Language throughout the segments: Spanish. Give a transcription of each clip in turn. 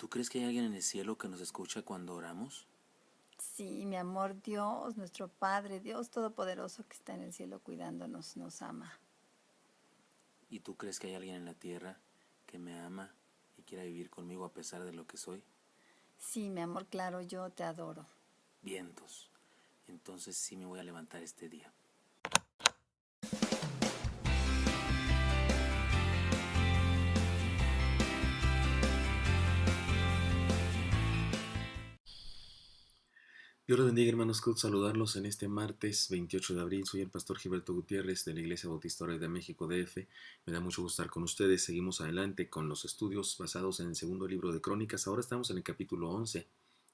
¿Tú crees que hay alguien en el cielo que nos escucha cuando oramos? Sí, mi amor, Dios, nuestro Padre, Dios Todopoderoso que está en el cielo cuidándonos, nos ama. ¿Y tú crees que hay alguien en la tierra que me ama y quiera vivir conmigo a pesar de lo que soy? Sí, mi amor, claro, yo te adoro. Vientos. Entonces sí me voy a levantar este día. Dios los bendiga, hermanos. Quiero saludarlos en este martes 28 de abril. Soy el pastor Gilberto Gutiérrez de la Iglesia Bautista Ores de México DF. Me da mucho gusto estar con ustedes. Seguimos adelante con los estudios basados en el segundo libro de Crónicas. Ahora estamos en el capítulo 11.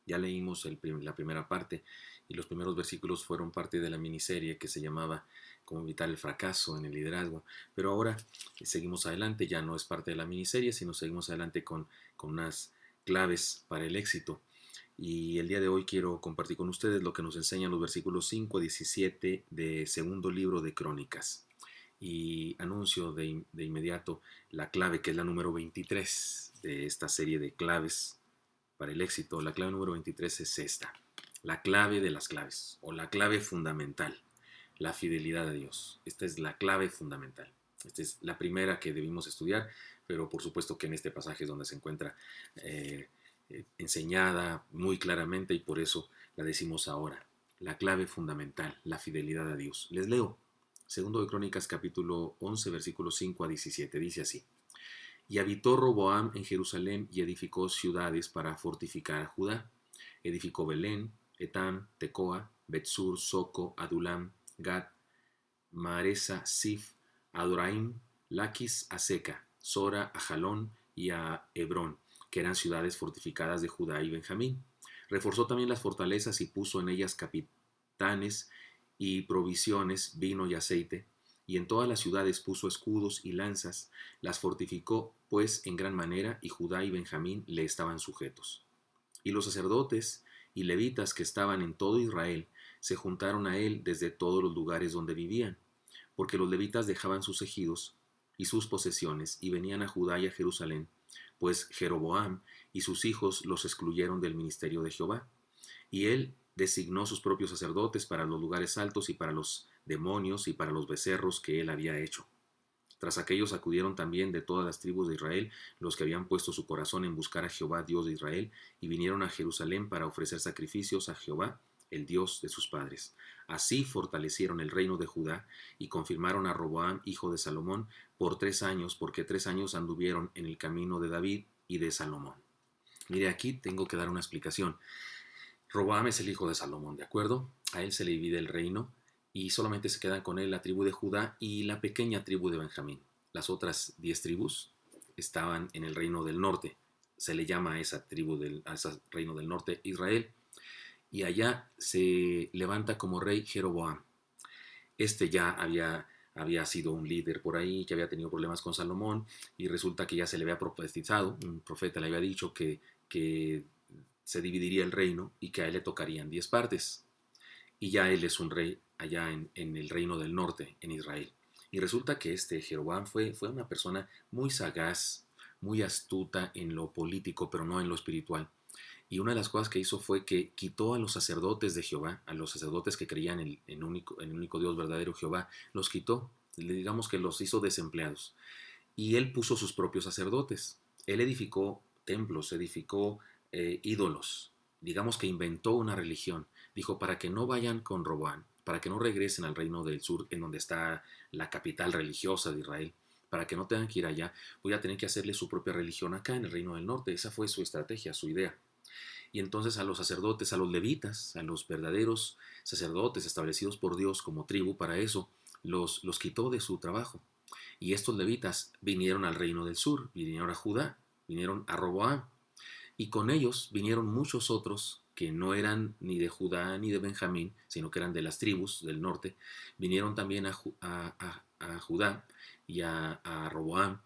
Ya leímos la primera parte y los primeros versículos fueron parte de la miniserie que se llamaba Cómo evitar el fracaso en el liderazgo. Pero ahora seguimos adelante. Ya no es parte de la miniserie, sino seguimos adelante con unas claves para el éxito. Y el día de hoy quiero compartir con ustedes lo que nos enseñan los versículos 5 a 17 de segundo libro de Crónicas. Y anuncio de inmediato la clave, que es la número 23 de esta serie de claves para el éxito. La clave número 23 es esta: la clave de las claves, o la clave fundamental, la fidelidad a Dios. Esta es la clave fundamental. Esta es la primera que debimos estudiar, pero por supuesto que en este pasaje es donde se encuentra enseñada muy claramente, y por eso la decimos ahora. La clave fundamental, la fidelidad a Dios. Les leo. Segundo de Crónicas, capítulo 11, versículos 5 a 17. Dice así: Y habitó Roboam en Jerusalén y edificó ciudades para fortificar a Judá. Edificó Belén, Etam, Tecoa, Betsur, Soco, Adulam, Gad, Maresa, Sif, Adoraim, Laquis, Aseca, Sora, Ajalón y a Hebrón, que eran ciudades fortificadas de Judá y Benjamín. Reforzó también las fortalezas y puso en ellas capitanes y provisiones, vino y aceite, y en todas las ciudades puso escudos y lanzas. Las fortificó pues en gran manera, y Judá y Benjamín le estaban sujetos. Y los sacerdotes y levitas que estaban en todo Israel se juntaron a él desde todos los lugares donde vivían, porque los levitas dejaban sus ejidos y sus posesiones y venían a Judá y a Jerusalén, pues Jeroboam y sus hijos los excluyeron del ministerio de Jehová. Y él designó sus propios sacerdotes para los lugares altos y para los demonios y para los becerros que él había hecho. Tras aquellos acudieron también de todas las tribus de Israel los que habían puesto su corazón en buscar a Jehová, Dios de Israel, y vinieron a Jerusalén para ofrecer sacrificios a Jehová, el Dios de sus padres. Así fortalecieron el reino de Judá y confirmaron a Roboam, hijo de Salomón, por 3 años, porque 3 años anduvieron en el camino de David y de Salomón. Mire, aquí tengo que dar una explicación. Roboam es el hijo de Salomón, ¿de acuerdo? A él se le divide el reino y solamente se quedan con él la tribu de Judá y la pequeña tribu de Benjamín. Las otras 10 tribus estaban en el reino del norte. Se le llama a esa tribu, a ese reino del norte, Israel. Y allá se levanta como rey Jeroboam. Este ya había sido un líder por ahí, que había tenido problemas con Salomón, y resulta que ya se le había profetizado, un profeta le había dicho que se dividiría el reino y que a él le tocarían 10 partes. Y ya él es un rey allá en el reino del norte, en Israel. Y resulta que este Jeroboam fue una persona muy sagaz, muy astuta en lo político, pero no en lo espiritual. Y una de las cosas que hizo fue que quitó a los sacerdotes de Jehová, a los sacerdotes que creían en el único Dios verdadero Jehová, los quitó, digamos que los hizo desempleados. Y él puso sus propios sacerdotes. Él edificó templos, edificó ídolos, digamos que inventó una religión. Dijo, para que no vayan con Roboam, para que no regresen al reino del sur, en donde está la capital religiosa de Israel, para que no tengan que ir allá, voy a tener que hacerle su propia religión acá en el reino del norte. Esa fue su estrategia, su idea. Y entonces a los sacerdotes, a los levitas, a los verdaderos sacerdotes establecidos por Dios como tribu para eso, los quitó de su trabajo. Y estos levitas vinieron al reino del sur, vinieron a Judá, vinieron a Roboam. Y con ellos vinieron muchos otros que no eran ni de Judá ni de Benjamín, sino que eran de las tribus del norte. Vinieron también a Judá y a Roboam,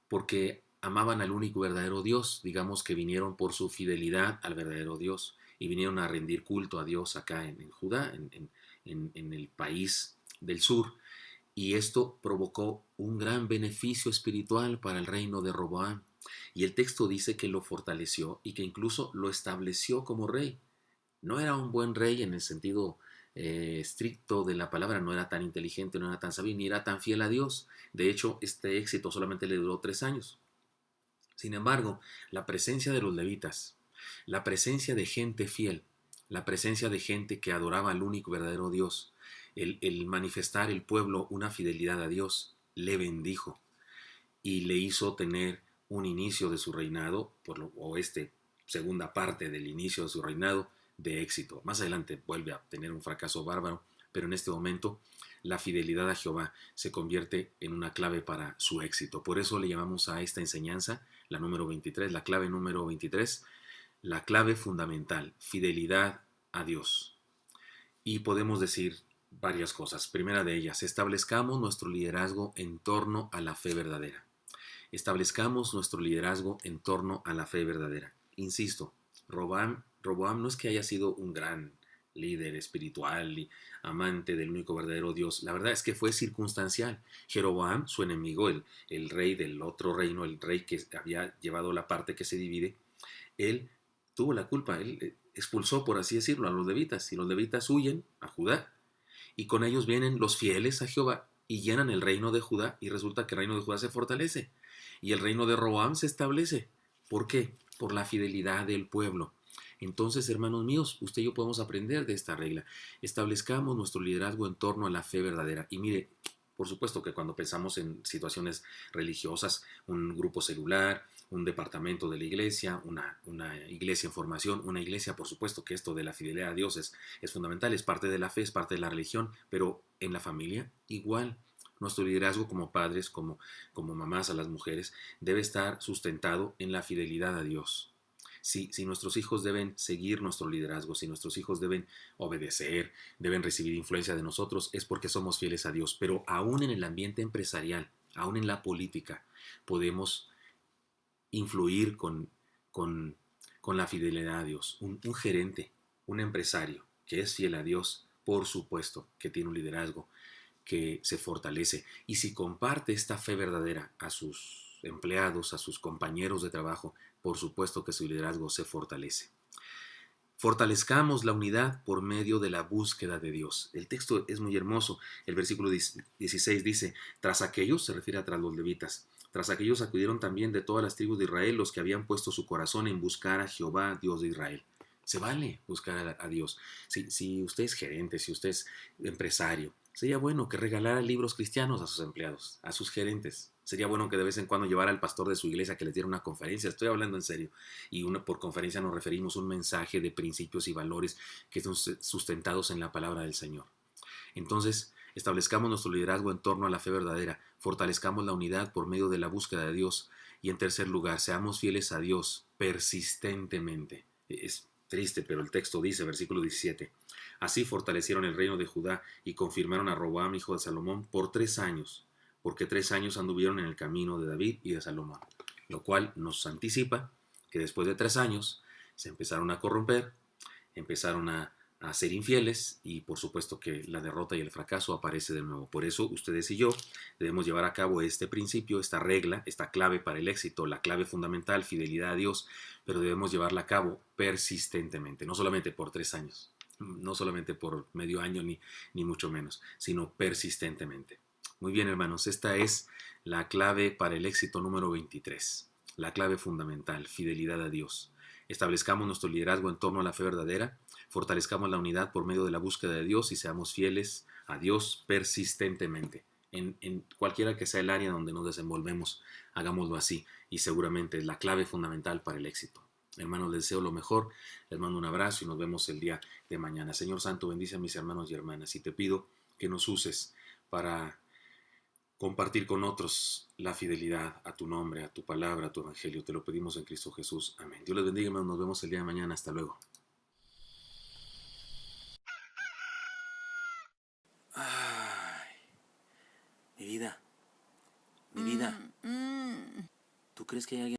porque amaban al único verdadero Dios. Digamos que vinieron por su fidelidad al verdadero Dios y vinieron a rendir culto a Dios acá en Judá, en el país del sur. Y esto provocó un gran beneficio espiritual para el reino de Roboam. Y el texto dice que lo fortaleció y que incluso lo estableció como rey. No era un buen rey en el sentido estricto de la palabra, no era tan inteligente, no era tan sabio, ni era tan fiel a Dios. De hecho, este éxito solamente le duró 3 años. Sin embargo, la presencia de los levitas, la presencia de gente fiel, la presencia de gente que adoraba al único verdadero Dios, el manifestar el pueblo una fidelidad a Dios, le bendijo y le hizo tener un inicio de su reinado, o segunda parte del inicio de su reinado, de éxito. Más adelante vuelve a tener un fracaso bárbaro, pero en este momento la fidelidad a Jehová se convierte en una clave para su éxito. Por eso le llamamos a esta enseñanza, la número 23, la clave número 23, la clave fundamental, fidelidad a Dios. Y podemos decir varias cosas. Primera de ellas, establezcamos nuestro liderazgo en torno a la fe verdadera. Establezcamos nuestro liderazgo en torno a la fe verdadera. Insisto, Roboam no es que haya sido un gran líder espiritual y amante del único verdadero Dios. La verdad es que fue circunstancial. Jeroboam, su enemigo, el rey del otro reino, el rey que había llevado la parte que se divide, él tuvo la culpa. Él expulsó, por así decirlo, a los levitas. Y los levitas huyen a Judá. Y con ellos vienen los fieles a Jehová y llenan el reino de Judá. Y resulta que el reino de Judá se fortalece. Y el reino de Roboam se establece. ¿Por qué? Por la fidelidad del pueblo. Entonces, hermanos míos, usted y yo podemos aprender de esta regla. Establezcamos nuestro liderazgo en torno a la fe verdadera. Y mire, por supuesto que cuando pensamos en situaciones religiosas, un grupo celular, un departamento de la iglesia, una iglesia en formación, una iglesia, por supuesto que esto de la fidelidad a Dios es fundamental, es parte de la fe, es parte de la religión, pero en la familia igual. Nuestro liderazgo como padres, como mamás a las mujeres, debe estar sustentado en la fidelidad a Dios. Si nuestros hijos deben seguir nuestro liderazgo, si nuestros hijos deben obedecer, deben recibir influencia de nosotros, es porque somos fieles a Dios. Pero aún en el ambiente empresarial, aún en la política, podemos influir con, con la fidelidad a Dios. Un gerente, un empresario que es fiel a Dios, por supuesto que tiene un liderazgo que se fortalece. Y si comparte esta fe verdadera a sus empleados, a sus compañeros de trabajo, por supuesto que su liderazgo se fortalece. Fortalezcamos la unidad por medio de la búsqueda de Dios. El texto es muy hermoso. El versículo 16 dice, tras aquellos, se refiere a tras los levitas, tras aquellos acudieron también de todas las tribus de Israel los que habían puesto su corazón en buscar a Jehová, Dios de Israel. Se vale buscar a Dios. Si usted es gerente, si usted es empresario, sería bueno que regalara libros cristianos a sus empleados, a sus gerentes. Sería bueno que de vez en cuando llevara al pastor de su iglesia que les diera una conferencia. Estoy hablando en serio. Y por conferencia nos referimos a un mensaje de principios y valores que son sustentados en la palabra del Señor. Entonces, establezcamos nuestro liderazgo en torno a la fe verdadera, fortalezcamos la unidad por medio de la búsqueda de Dios y en tercer lugar, seamos fieles a Dios persistentemente. Es triste, pero el texto dice, versículo 17, así fortalecieron el reino de Judá y confirmaron a Roboam, hijo de Salomón, por 3 años, porque 3 años anduvieron en el camino de David y de Salomón, lo cual nos anticipa que después de 3 años se empezaron a corromper, empezaron a ser infieles y por supuesto que la derrota y el fracaso aparece de nuevo. Por eso ustedes y yo debemos llevar a cabo este principio, esta regla, esta clave para el éxito, la clave fundamental, fidelidad a Dios, pero debemos llevarla a cabo persistentemente, no solamente por 3 años, no solamente por medio año ni mucho menos, sino persistentemente. Muy bien, hermanos, esta es la clave para el éxito número 23, la clave fundamental, fidelidad a Dios. Establezcamos nuestro liderazgo en torno a la fe verdadera, fortalezcamos la unidad por medio de la búsqueda de Dios y seamos fieles a Dios persistentemente. En cualquiera que sea el área donde nos desenvolvemos, hagámoslo así y seguramente es la clave fundamental para el éxito. Hermanos, les deseo lo mejor, les mando un abrazo y nos vemos el día de mañana. Señor Santo, bendice a mis hermanos y hermanas y te pido que nos uses para compartir con otros la fidelidad a tu nombre, a tu palabra, a tu evangelio. Te lo pedimos en Cristo Jesús. Amén. Dios les bendiga, hermanos. Nos vemos el día de mañana. Hasta luego. Ay, mi vida, mi vida. ¿Tú crees que hay alguien